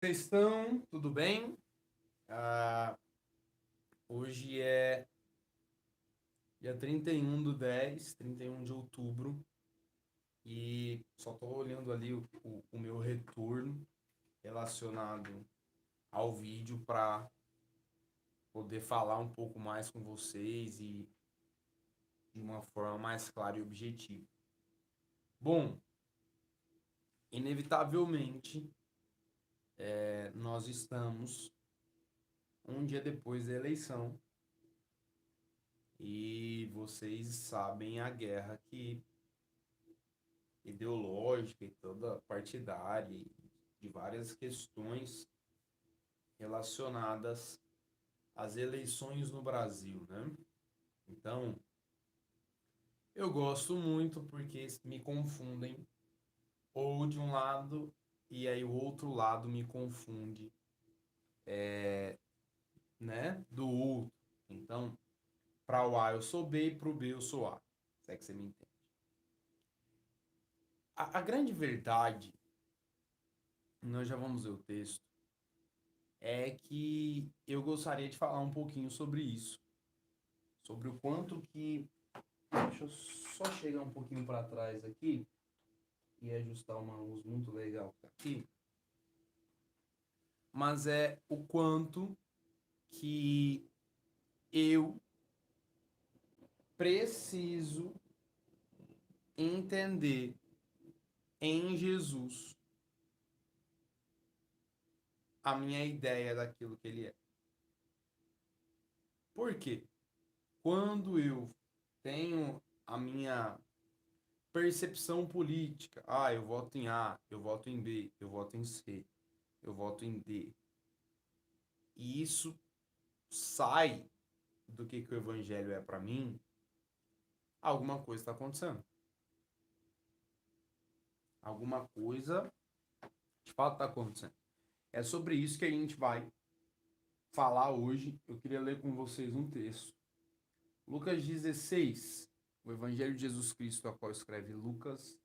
Vocês estão? Tudo bem? Ah, Hoje é dia 31 de outubro, e só estou olhando ali o meu retorno relacionado ao vídeo para poder falar um pouco mais com vocês e de uma forma mais clara e objetiva. Bom, inevitavelmente, nós estamos um dia depois da eleição e vocês sabem a guerra que ideológica e toda partidária e de várias questões relacionadas às eleições no Brasil, né? Então, eu gosto muito porque me confundem ou de um lado e aí o outro lado me confunde, né? Do outro. Então, para o A eu sou B e para o B eu sou A. Se é que você me entende. A grande verdade, nós já vamos ver o texto, é que eu gostaria de falar um pouquinho sobre isso, sobre o quanto que. Deixa eu só chegar um pouquinho para trás aqui e ajustar uma luz muito legal aqui. Mas é o quanto que eu preciso entender em Jesus a minha ideia daquilo que ele é. Por quê? Quando eu tenho a minha percepção política, eu voto em A, eu voto em B, eu voto em C, eu voto em D, e isso sai do que o evangelho é para mim, alguma coisa está acontecendo. Alguma coisa de fato está acontecendo. É sobre isso que a gente vai falar hoje. Eu queria ler com vocês um texto. Lucas 16, o Evangelho de Jesus Cristo, a qual escreve Lucas,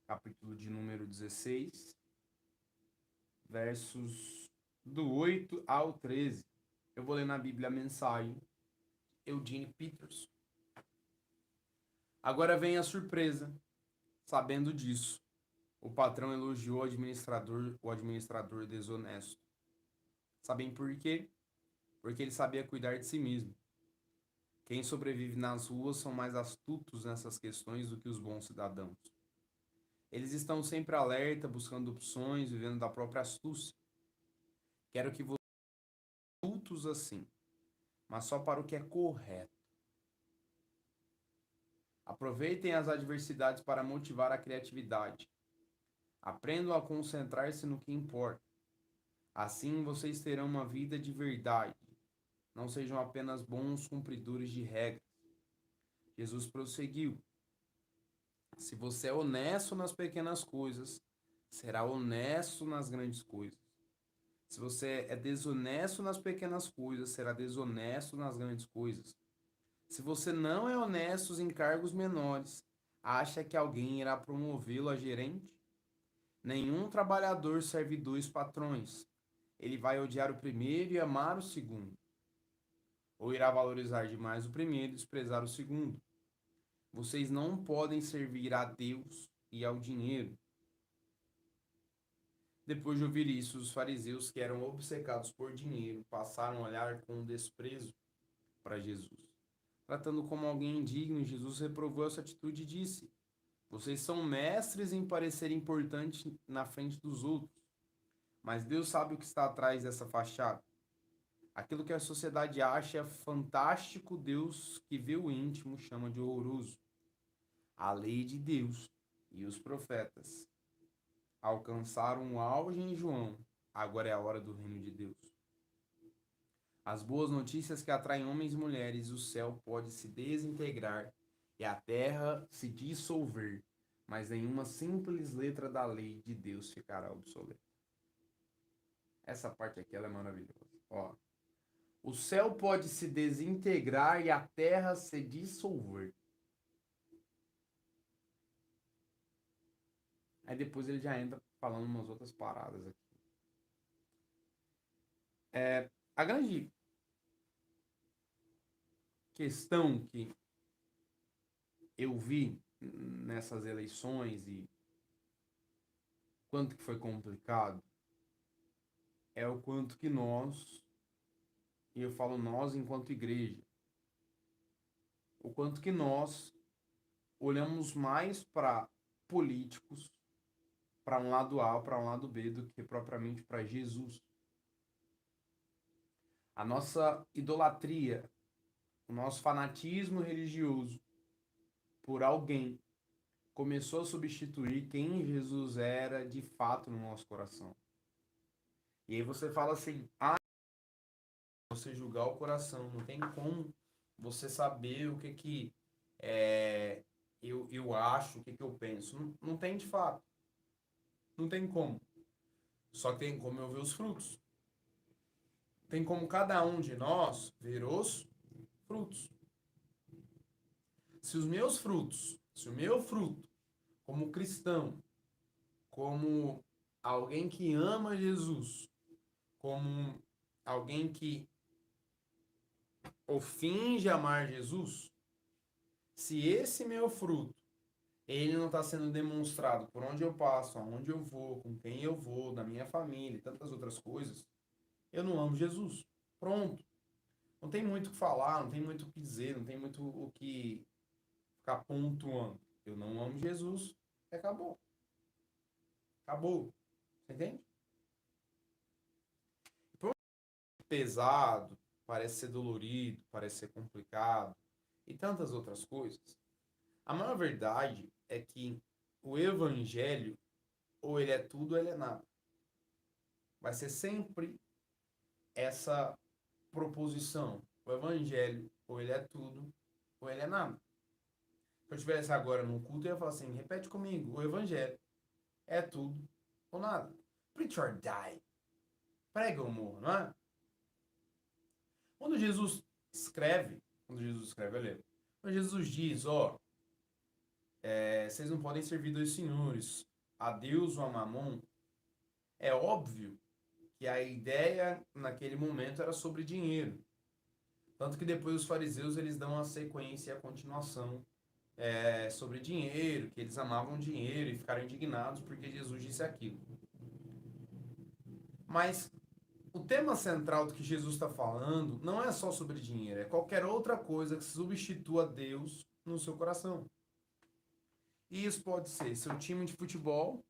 capítulo de número 16, versos do 8 ao 13. Eu vou ler na Bíblia a mensagem Eugene Peters. Agora vem a surpresa. Sabendo disso, o patrão elogiou o administrador desonesto. Sabem por quê? Porque ele sabia cuidar de si mesmo. Quem sobrevive nas ruas são mais astutos nessas questões do que os bons cidadãos. Eles estão sempre alerta, buscando opções, vivendo da própria astúcia. Quero que vocês sejam astutos assim, mas só para o que é correto. Aproveitem as adversidades para motivar a criatividade. Aprendam a concentrar-se no que importa. Assim vocês terão uma vida de verdade. Não sejam apenas bons cumpridores de regras. Jesus prosseguiu: se você é honesto nas pequenas coisas, será honesto nas grandes coisas. Se você é desonesto nas pequenas coisas, será desonesto nas grandes coisas. Se você não é honesto em cargos menores, acha que alguém irá promovê-lo a gerente? Nenhum trabalhador serve dois patrões. Ele vai odiar o primeiro e amar o segundo. Ou irá valorizar demais o primeiro e desprezar o segundo. Vocês não podem servir a Deus e ao dinheiro. Depois de ouvir isso, os fariseus, que eram obcecados por dinheiro, passaram a olhar com desprezo para Jesus. Tratando como alguém indigno, Jesus reprovou essa atitude e disse: vocês são mestres em parecer importantes na frente dos outros, mas Deus sabe o que está atrás dessa fachada. Aquilo que a sociedade acha fantástico, Deus, que vê o íntimo, chama de horroroso. A lei de Deus e os profetas alcançaram o auge em João. Agora é a hora do reino de Deus. As boas notícias que atraem homens e mulheres, o céu pode se desintegrar e a terra se dissolver, mas nenhuma simples letra da lei de Deus ficará obsoleta. Essa parte aqui ela é maravilhosa. Ó, o céu pode se desintegrar e a terra se dissolver. Aí depois ele já entra falando umas outras paradas aqui. A grande questão que eu vi nessas eleições e quanto que foi complicado é o quanto que nós, e eu falo nós enquanto igreja, o quanto que nós olhamos mais para políticos, para um lado A ou para um lado B, do que propriamente para Jesus. A nossa idolatria, o nosso fanatismo religioso por alguém começou a substituir quem Jesus era de fato no nosso coração. E aí você fala assim, você julgar o coração, não tem como você saber o que que eu acho, o que que eu penso. Não tem de fato. Não tem como. Só que tem como eu ver os frutos. Tem como cada um de nós ver os frutos. Se os meus frutos, se o meu fruto, como cristão, como alguém que ama Jesus, como alguém que ou finge amar Jesus, se esse meu fruto ele não está sendo demonstrado por onde eu passo, aonde eu vou, com quem eu vou, da minha família e tantas outras coisas, eu não amo Jesus. Pronto. Não tem muito o que falar, não tem muito o que dizer, não tem muito o que ficar pontuando. Eu não amo Jesus, acabou. Acabou. Você entende? Por pesado, parece ser dolorido, parece ser complicado e tantas outras coisas. A maior verdade é que o evangelho, ou ele é tudo ou ele é nada. Vai ser sempre essa proposição. O evangelho, ou ele é tudo, ou ele é nada. Se eu estivesse agora num culto, eu ia falar assim, repete comigo, o evangelho é tudo ou nada. Preach or die. Prega ou morra, não é? Quando Jesus olha, quando Jesus diz, ó, vocês não podem servir dois senhores, a Deus ou a Mamon, é óbvio que a ideia naquele momento era sobre dinheiro. Tanto que depois os fariseus eles dão a sequência e a continuação sobre dinheiro, que eles amavam dinheiro e ficaram indignados porque Jesus disse aquilo. Mas o tema central do que Jesus está falando não é só sobre dinheiro, é qualquer outra coisa que substitua Deus no seu coração. E isso pode ser seu time de futebol,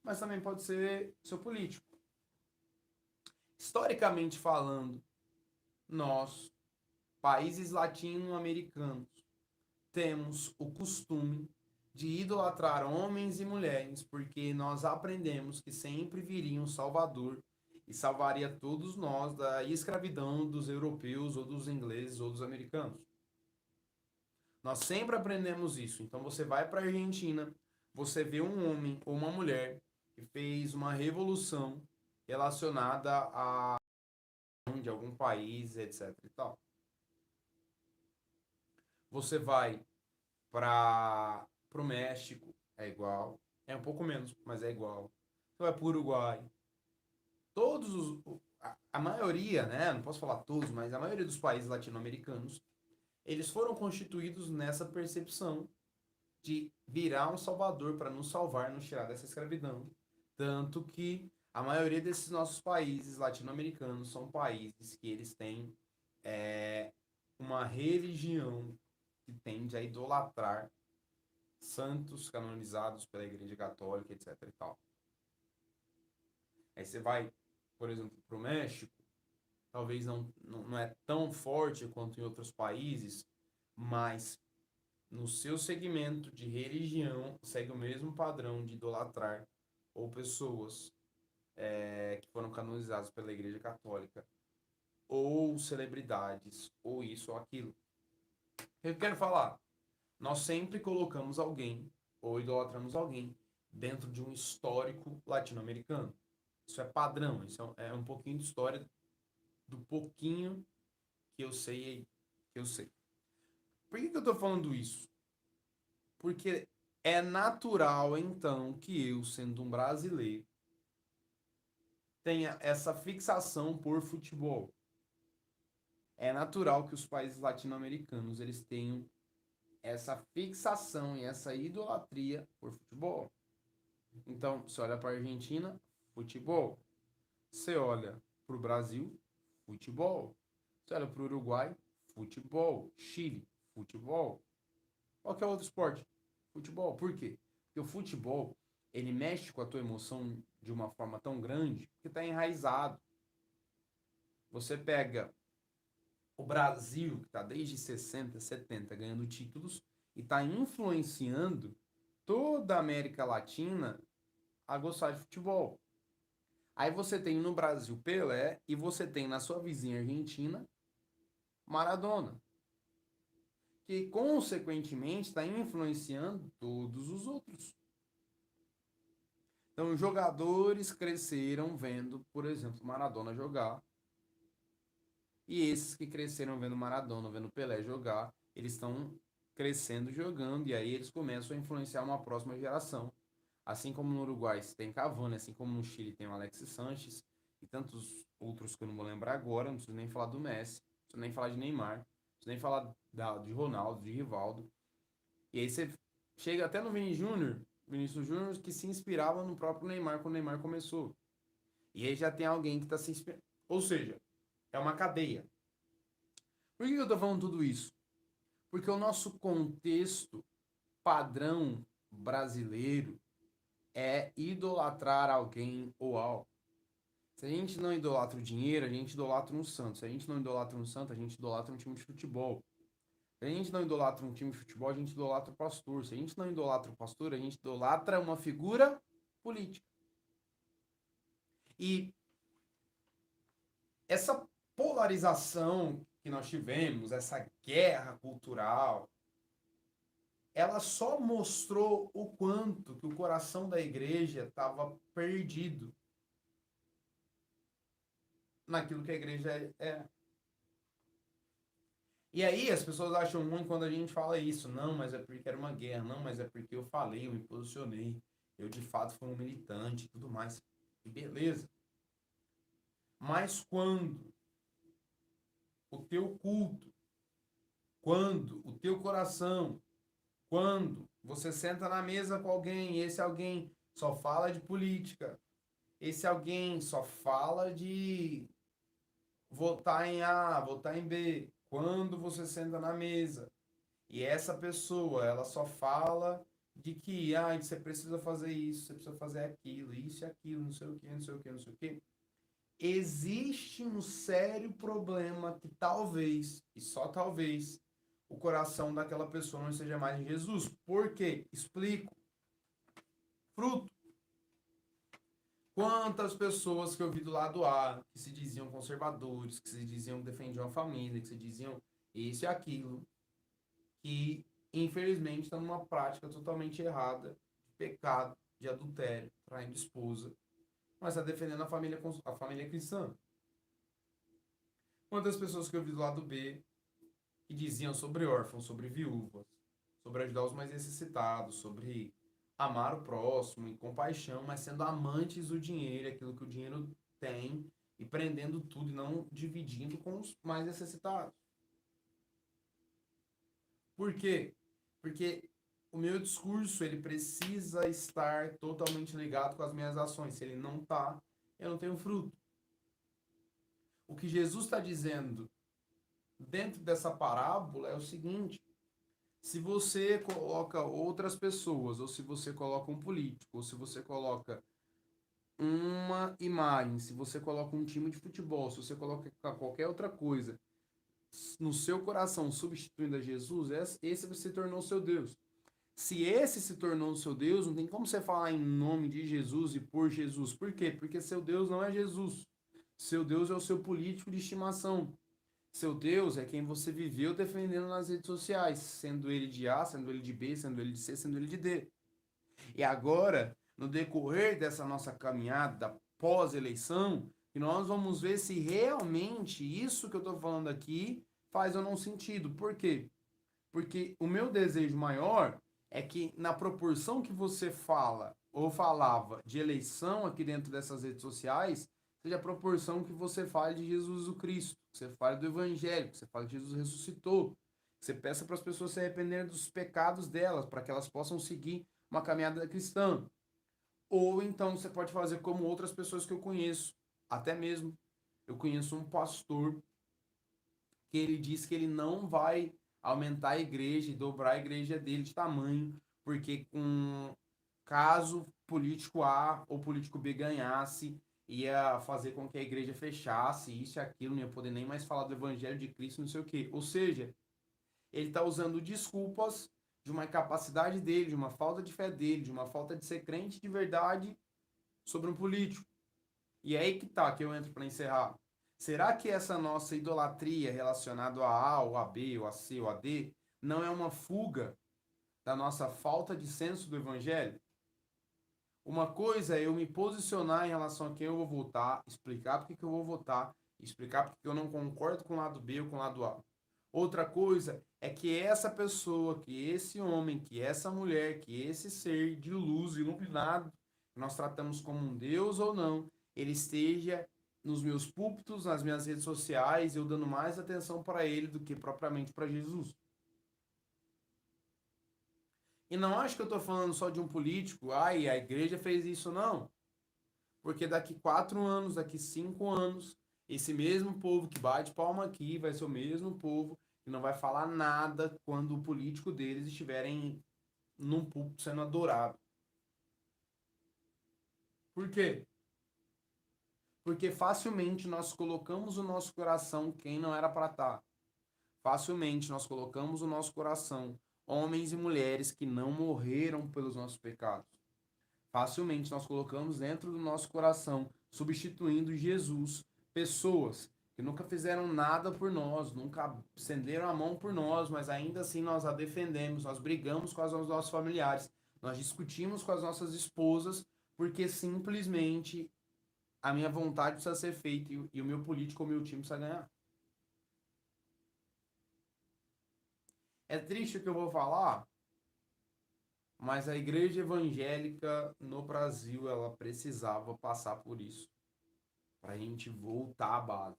mas também pode ser seu político. Historicamente falando, nós, países latino-americanos, temos o costume de idolatrar homens e mulheres, porque nós aprendemos que sempre viria um Salvador e salvaria todos nós da escravidão dos europeus, ou dos ingleses, ou dos americanos. Nós sempre aprendemos isso. Então você vai para a Argentina, você vê um homem ou uma mulher que fez uma revolução relacionada a de algum país, etc. e tal. Você vai para o México, é igual. É um pouco menos, mas é igual. Você vai para o Uruguai. Todos os. A maioria, né? Não posso falar todos, mas a maioria dos países latino-americanos, eles foram constituídos nessa percepção de virar um salvador para nos salvar, nos tirar dessa escravidão. Tanto que a maioria desses nossos países latino-americanos são países que eles têm uma religião que tende a idolatrar santos canonizados pela Igreja Católica, etc. e tal. Aí você vai, por exemplo, para o México, talvez não é tão forte quanto em outros países, mas no seu segmento de religião segue o mesmo padrão de idolatrar ou pessoas que foram canonizadas pela Igreja Católica, ou celebridades, ou isso ou aquilo. O que eu quero falar? Nós sempre colocamos alguém, ou idolatramos alguém, dentro de um histórico latino-americano. Isso é padrão, isso é um pouquinho de história do pouquinho que eu sei, que eu sei. Por que eu estou falando isso? Porque é natural, então, que eu, sendo um brasileiro, tenha essa fixação por futebol. É natural que os países latino-americanos eles tenham essa fixação e essa idolatria por futebol. Então, você olha para a Argentina, futebol. Você olha para o Brasil, futebol. Você olha para o Uruguai, futebol. Chile, futebol. Qualquer outro esporte, futebol. Por quê? Porque o futebol, ele mexe com a tua emoção de uma forma tão grande que está enraizado. Você pega o Brasil, que está desde 60, 70 ganhando títulos, e está influenciando toda a América Latina a gostar de futebol. Aí você tem no Brasil Pelé e você tem na sua vizinha Argentina Maradona, que consequentemente está influenciando todos os outros. Então, os jogadores cresceram vendo, por exemplo, Maradona jogar. E esses que cresceram vendo Maradona, vendo Pelé jogar, eles estão crescendo jogando e aí eles começam a influenciar uma próxima geração. Assim como no Uruguai tem Cavani, assim como no Chile tem o Alexis Sanches e tantos outros que eu não vou lembrar agora, não preciso nem falar do Messi, não preciso nem falar de Neymar, não preciso nem falar de Ronaldo, de Rivaldo. E aí você chega até no Vinícius Júnior, que se inspirava no próprio Neymar quando o Neymar começou. E aí já tem alguém que está se inspirando. Ou seja, é uma cadeia. Por que eu estou falando tudo isso? Porque o nosso contexto padrão brasileiro é idolatrar alguém ou algo. Se a gente não idolatra o dinheiro, a gente idolatra um santo. Se a gente não idolatra um santo, a gente idolatra um time de futebol. Se a gente não idolatra um time de futebol, a gente idolatra o pastor. Se a gente não idolatra o pastor, a gente idolatra uma figura política. E essa polarização que nós tivemos, essa guerra cultural, ela só mostrou o quanto que o coração da igreja estava perdido naquilo que a igreja é. E aí as pessoas acham ruim quando a gente fala isso. Não, mas é porque era uma guerra. Não, mas é porque eu falei, eu me posicionei. Eu de fato fui um militante e tudo mais. E beleza. Mas quando o teu culto, quando o teu coração, quando você senta na mesa com alguém e esse alguém só fala de política, esse alguém só fala de votar em A, votar em B, quando você senta na mesa e essa pessoa, ela só fala de que você precisa fazer isso, você precisa fazer aquilo, isso e aquilo, não sei o que, não sei o que, não sei o que. Existe um sério problema que talvez, e só talvez, o coração daquela pessoa não esteja mais em Jesus. Por quê? Explico. Fruto. Quantas pessoas que eu vi do lado A, que se diziam conservadores, que se diziam que defendiam a família, que se diziam isso e aquilo, que infelizmente estão numa prática totalmente errada de pecado, de adultério, traindo esposa, mas está defendendo a família cristã. Quantas pessoas que eu vi do lado B que diziam sobre órfãos, sobre viúvas, sobre ajudar os mais necessitados, sobre amar o próximo e compaixão, mas sendo amantes do dinheiro, aquilo que o dinheiro tem, e prendendo tudo e não dividindo com os mais necessitados. Por quê? Porque o meu discurso ele precisa estar totalmente ligado com as minhas ações. Se ele não está, eu não tenho fruto. O que Jesus está dizendo dentro dessa parábola é o seguinte: se você coloca outras pessoas, ou se você coloca um político, ou se você coloca uma imagem, se você coloca um time de futebol, se você coloca qualquer outra coisa no seu coração substituindo a Jesus, esse se tornou seu Deus. Se esse se tornou seu Deus, não tem como você falar em nome de Jesus e por Jesus. Por quê? Porque seu Deus não é Jesus. Seu Deus é o seu político de estimação. Seu Deus é quem você viveu defendendo nas redes sociais, sendo ele de A, sendo ele de B, sendo ele de C, sendo ele de D. E agora, no decorrer dessa nossa caminhada pós-eleição, que nós vamos ver se realmente isso que eu estou falando aqui faz ou não sentido. Por quê? Porque o meu desejo maior é que na proporção que você fala ou falava de eleição aqui dentro dessas redes sociais, seja a proporção que você fale de Jesus o Cristo, que você fale do Evangelho, que você fale que Jesus ressuscitou, que você peça para as pessoas se arrependerem dos pecados delas, para que elas possam seguir uma caminhada cristã. Ou então você pode fazer como outras pessoas que eu conheço, até mesmo eu conheço um pastor que ele diz que ele não vai aumentar a igreja e dobrar a igreja dele de tamanho, porque com caso político A ou político B ganhasse, ia fazer com que a igreja fechasse, isso e aquilo, não ia poder nem mais falar do evangelho de Cristo, não sei o quê. Ou seja, ele está usando desculpas de uma incapacidade dele, de uma falta de fé dele, de uma falta de ser crente de verdade sobre um político. E é aí que tá, que eu entro para encerrar. Será que essa nossa idolatria relacionada a A, ou a B, ou a C, ou a D, não é uma fuga da nossa falta de senso do evangelho? Uma coisa é eu me posicionar em relação a quem eu vou votar, explicar porque que eu vou votar, explicar porque eu não concordo com o lado B ou com o lado A. Outra coisa é que essa pessoa, que esse homem, que essa mulher, que esse ser de luz iluminado, que nós tratamos como um Deus ou não, ele esteja nos meus púlpitos, nas minhas redes sociais, eu dando mais atenção para ele do que propriamente para Jesus. E não acho que eu estou falando só de um político, ai, a igreja fez isso, não. Porque daqui 4 anos, daqui 5 anos, esse mesmo povo que bate palma aqui vai ser o mesmo povo que não vai falar nada quando o político deles estiverem num púlpito sendo adorado. Por quê? Porque facilmente nós colocamos o nosso coração quem não era para estar. Facilmente nós colocamos o nosso coração homens e mulheres que não morreram pelos nossos pecados. Facilmente nós colocamos dentro do nosso coração, substituindo Jesus, pessoas que nunca fizeram nada por nós, nunca estenderam a mão por nós, mas ainda assim nós a defendemos, nós brigamos com os nossos familiares, nós discutimos com as nossas esposas, porque simplesmente a minha vontade precisa ser feita e o meu político ou o meu time precisa ganhar. É triste o que eu vou falar, mas a igreja evangélica no Brasil, ela precisava passar por isso, para a gente voltar à base.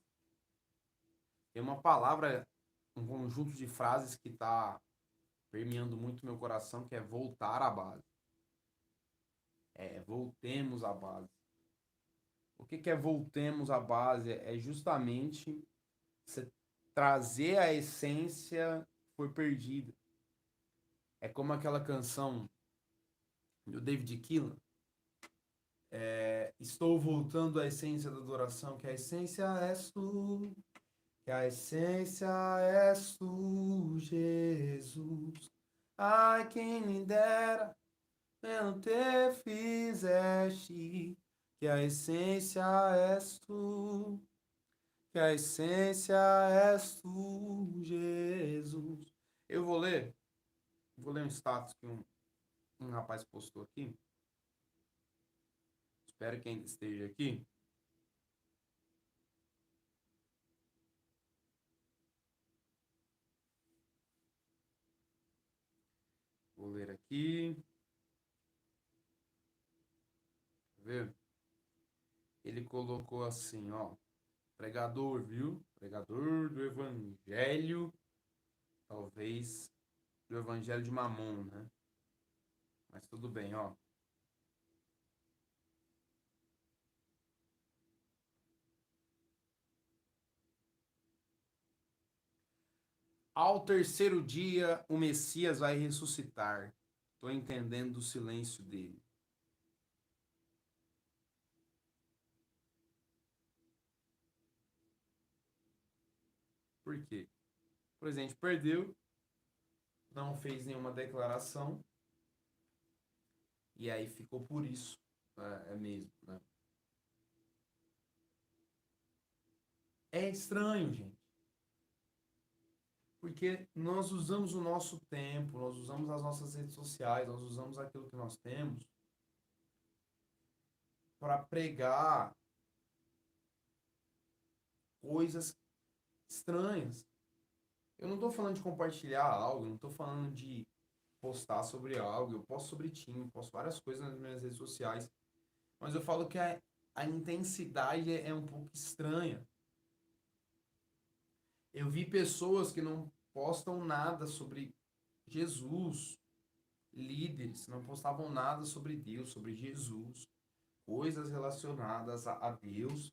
Tem uma palavra, um conjunto de frases que está permeando muito meu coração, que é voltar à base. É, voltemos à base. O que é voltemos à base? É justamente você trazer a essência que foi perdida. É como aquela canção do David Keelan, estou voltando à essência da adoração, que a essência és tu, que a essência és tu, Jesus. Ai, quem me dera, não te fizeste, que a essência és tu, que a essência és tu, Jesus. Eu vou ler um status que um rapaz postou aqui. Espero que ainda esteja aqui. Vou ler aqui. Tá vendo? Ele colocou assim, ó. Pregador, viu? Pregador do evangelho. Talvez do evangelho de Mamon, né? Mas tudo bem, ó. Ao terceiro dia, o Messias vai ressuscitar. Estou entendendo o silêncio dele. Por quê? O presidente perdeu, não fez nenhuma declaração, e aí ficou por isso. É mesmo, né? É estranho, gente. Porque nós usamos o nosso tempo, nós usamos as nossas redes sociais, nós usamos aquilo que nós temos para pregar coisas estranhas. Eu não estou falando de compartilhar algo, eu não estou falando de postar sobre algo, eu posto sobre time, posto várias coisas nas minhas redes sociais, mas eu falo que a intensidade é um pouco estranha. Eu vi pessoas que não postam nada sobre Jesus, líderes, não postavam nada sobre Deus, sobre Jesus, coisas relacionadas a Deus,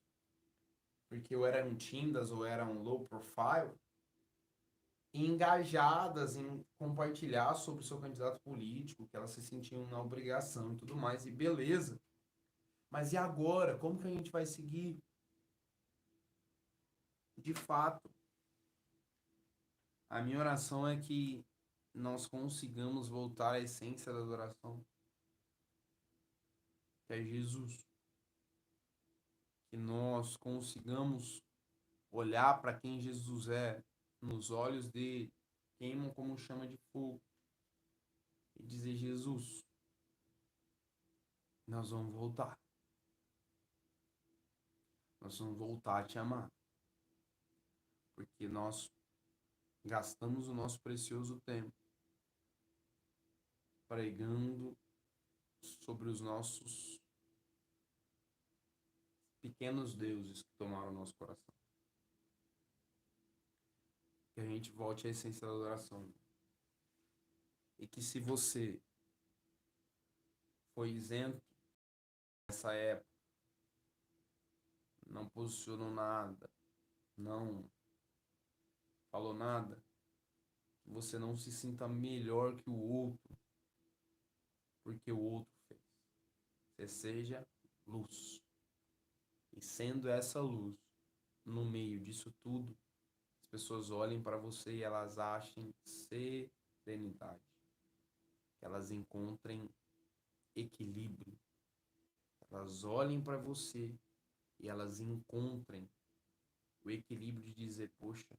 porque ou eram tímidas ou eram low profile, engajadas em compartilhar sobre o seu candidato político, que elas se sentiam na obrigação e tudo mais, e beleza. Mas e agora? Como que a gente vai seguir? De fato, a minha oração é que nós consigamos voltar à essência da adoração, que é Jesus. Que nós consigamos olhar para quem Jesus é, nos olhos dele, queimam como chama de fogo, e dizer: Jesus, nós vamos voltar. Nós vamos voltar a te amar. Porque nós gastamos o nosso precioso tempo pregando sobre os nossos pequenos deuses que tomaram o nosso coração. Que a gente volte à essência da adoração. E que se você foi isento nessa época, não posicionou nada, não falou nada, que você não se sinta melhor que o outro, porque o outro fez. Você seja luz. E sendo essa luz, no meio disso tudo, as pessoas olhem para você e elas achem serenidade. Que elas encontrem equilíbrio. Elas olhem para você e elas encontrem o equilíbrio de dizer: poxa,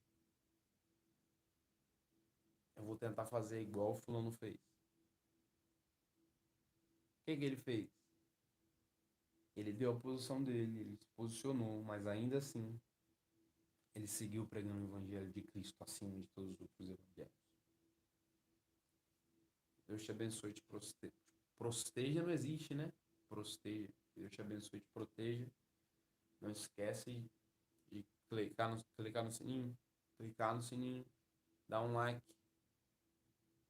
eu vou tentar fazer igual o fulano fez. O que ele fez? Ele deu a posição dele, ele se posicionou, mas ainda assim, ele seguiu pregando o evangelho de Cristo acima de todos os outros evangelhos. Deus te abençoe e te proteja. Prosteja não existe, né? Prosteja. Deus te abençoe e te proteja. Não esquece de clicar no sininho, dar um like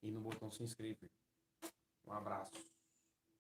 e no botão se inscrever. Um abraço.